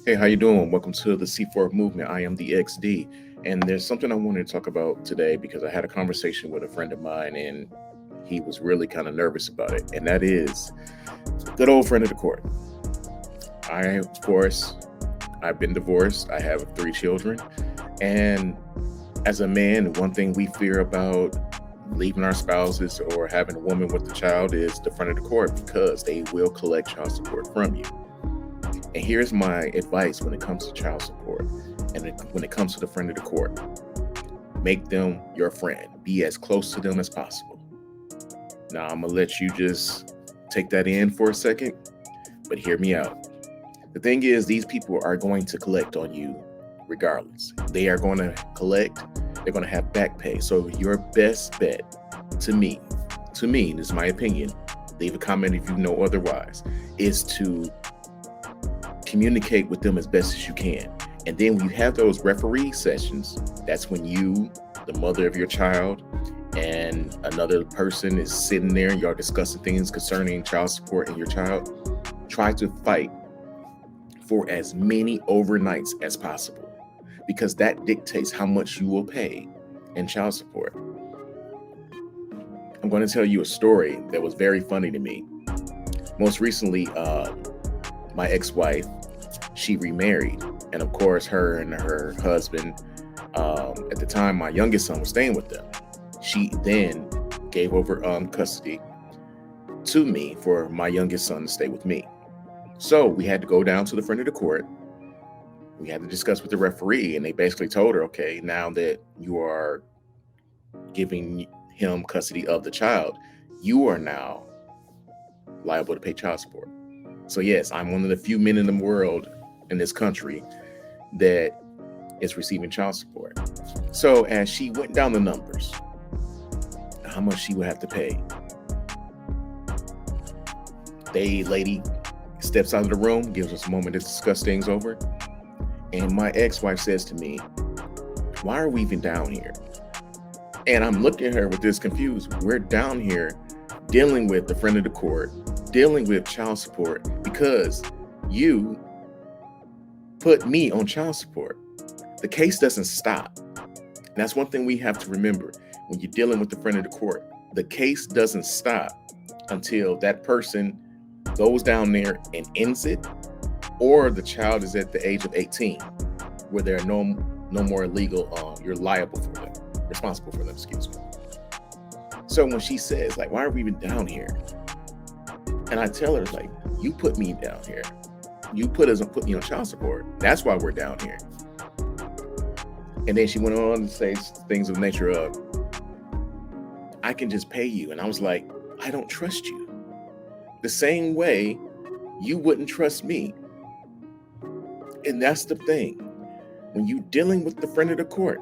Hey, how you doing? Welcome to the C4 movement. I am the XD, and there's something I wanted to talk about today because I had a conversation with a friend of mine, and he was really kind of nervous about it, and that is the good old friend of the court. Of course, I've been divorced. I have 3 children, and as a man, one thing we fear about leaving our spouses or having a woman with the child is the front of the court because they will collect child support from you. And here's my advice when it comes to child support and when it comes to the friend of the court: make them your friend, be as close to them as possible. Now, I'm gonna let you just take that in for a second, but hear me out. The thing is, these people are going to collect on you regardless. They are going to collect, they're going to have back pay. So, your best bet to me, this is my opinion, leave a comment if you know otherwise, is to communicate with them as best as you can. And then when you have those referee sessions, that's when you, the mother of your child, and another person is sitting there and y'all discussing things concerning child support and your child. Try to fight for as many overnights as possible because that dictates how much you will pay in child support. I'm going to tell you a story that was very funny to me. Most recently, my ex-wife, she remarried, and of course her and her husband, at the time my youngest son was staying with them, she then gave over custody to me for my youngest son to stay with me. So we had to go down to the front of the court. We had to discuss with the referee, and they basically told her, okay, now that you are giving him custody of the child, you are now liable to pay child support. So yes, I'm one of the few men in the world, in this country, that is receiving child support. So as she went down the numbers, how much she would have to pay, the lady steps out of the room, gives us a moment to discuss things over, and my ex-wife says to me, why are we even down here? And I'm looking at her with this confused. We're down here dealing with the friend of the court, dealing with child support because you put me on child support. The case doesn't stop. And that's one thing we have to remember when you're dealing with the friend of the court. The case doesn't stop until that person goes down there and ends it, or the child is at the age of 18, where there are no more legal, you're liable for them, responsible for them, excuse me. So when she says, like, why are we even down here? And I tell her, like, you put me down here. You put me on child support. That's why we're down here. And then she went on to say things of the nature of, I can just pay you. And I was like, I don't trust you. The same way you wouldn't trust me. And that's the thing. When you're dealing with the friend of the court,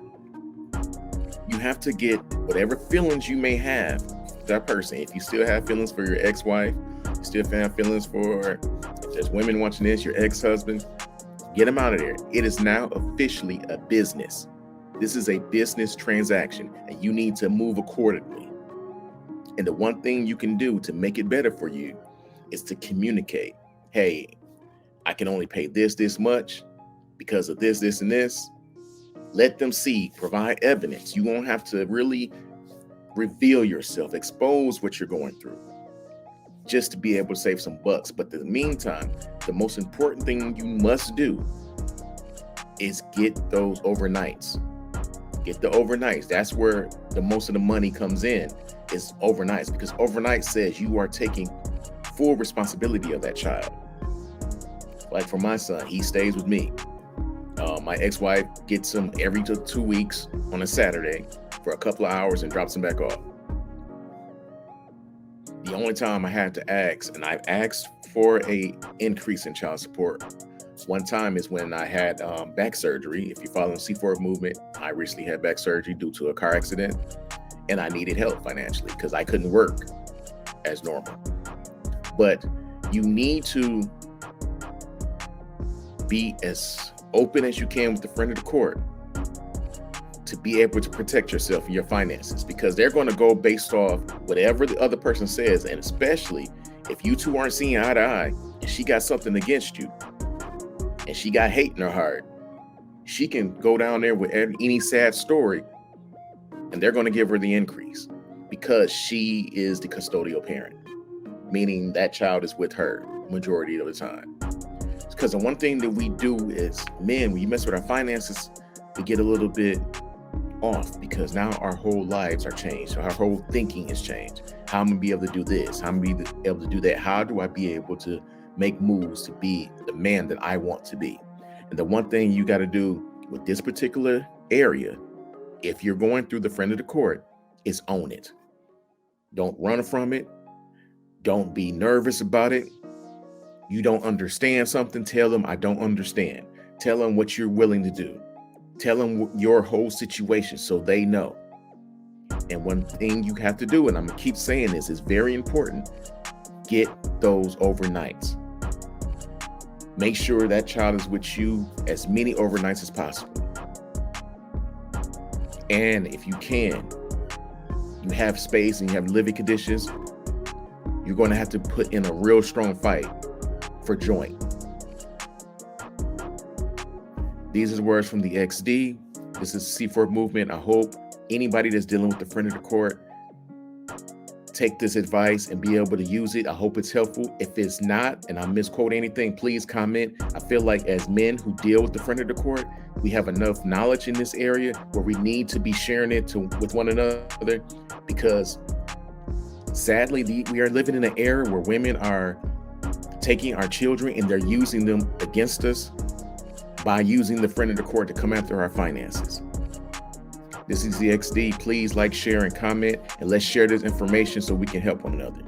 you have to get whatever feelings you may have for that person. If you still have feelings for your ex-wife, you still have feelings for, if there's women watching this, your ex-husband, get them out of there. It is now officially a business. This is a business transaction, and you need to move accordingly. And the one thing you can do to make it better for you is to communicate. Hey, I can only pay this much because of this, and this. Let them see, provide evidence. You won't have to really reveal yourself, expose what you're going through, just to be able to save some bucks. But in the meantime, the most important thing you must do is get those overnights. Get the overnights. That's where the most of the money comes in, is overnights, because overnight says you are taking full responsibility of that child. Like for my son, he stays with me. My ex-wife gets him every 2 weeks on a Saturday for a couple of hours and drops him back off. The only time I had to ask, and I've asked for a increase in child support one time, is when I had back surgery. If you follow the C4 movement, I recently had back surgery due to a car accident, and I needed help financially because I couldn't work as normal. But you need to be as open as you can with the friend of the court to be able to protect yourself and your finances, because they're going to go based off whatever the other person says. And especially if you two aren't seeing eye to eye and she got something against you, and she got hate in her heart, she can go down there with any sad story and they're going to give her the increase because she is the custodial parent, meaning that child is with her majority of the time. Because the one thing that we do is, men, when you mess with our finances, we get a little bit off because now our whole lives are changed. So our whole thinking has changed. How am I going to be able to do this? How am I going to be able to do that? How do I be able to make moves to be the man that I want to be? And the one thing you got to do with this particular area, if you're going through the friend of the court, is own it. Don't run from it. Don't be nervous about it. You don't understand something, tell them I don't understand. Tell them what you're willing to do. Tell them your whole situation so they know. And one thing you have to do, and I'm going to keep saying this, is very important, get those overnights. Make sure that child is with you as many overnights as possible. And if you can, you have space and you have living conditions, you're going to have to put in a real strong fight for joint. These are words from the XD. This is C4 Movement. I hope anybody that's dealing with the friend of the court take this advice and be able to use it. I hope it's helpful. If it's not, and I misquote anything, please comment. I feel like as men who deal with the friend of the court, we have enough knowledge in this area where we need to be sharing it with one another, because sadly, we are living in an era where women are taking our children and they're using them against us by using the friend of the court to come after our finances. This is the XD. Please like, share, and comment, and let's share this information so we can help one another.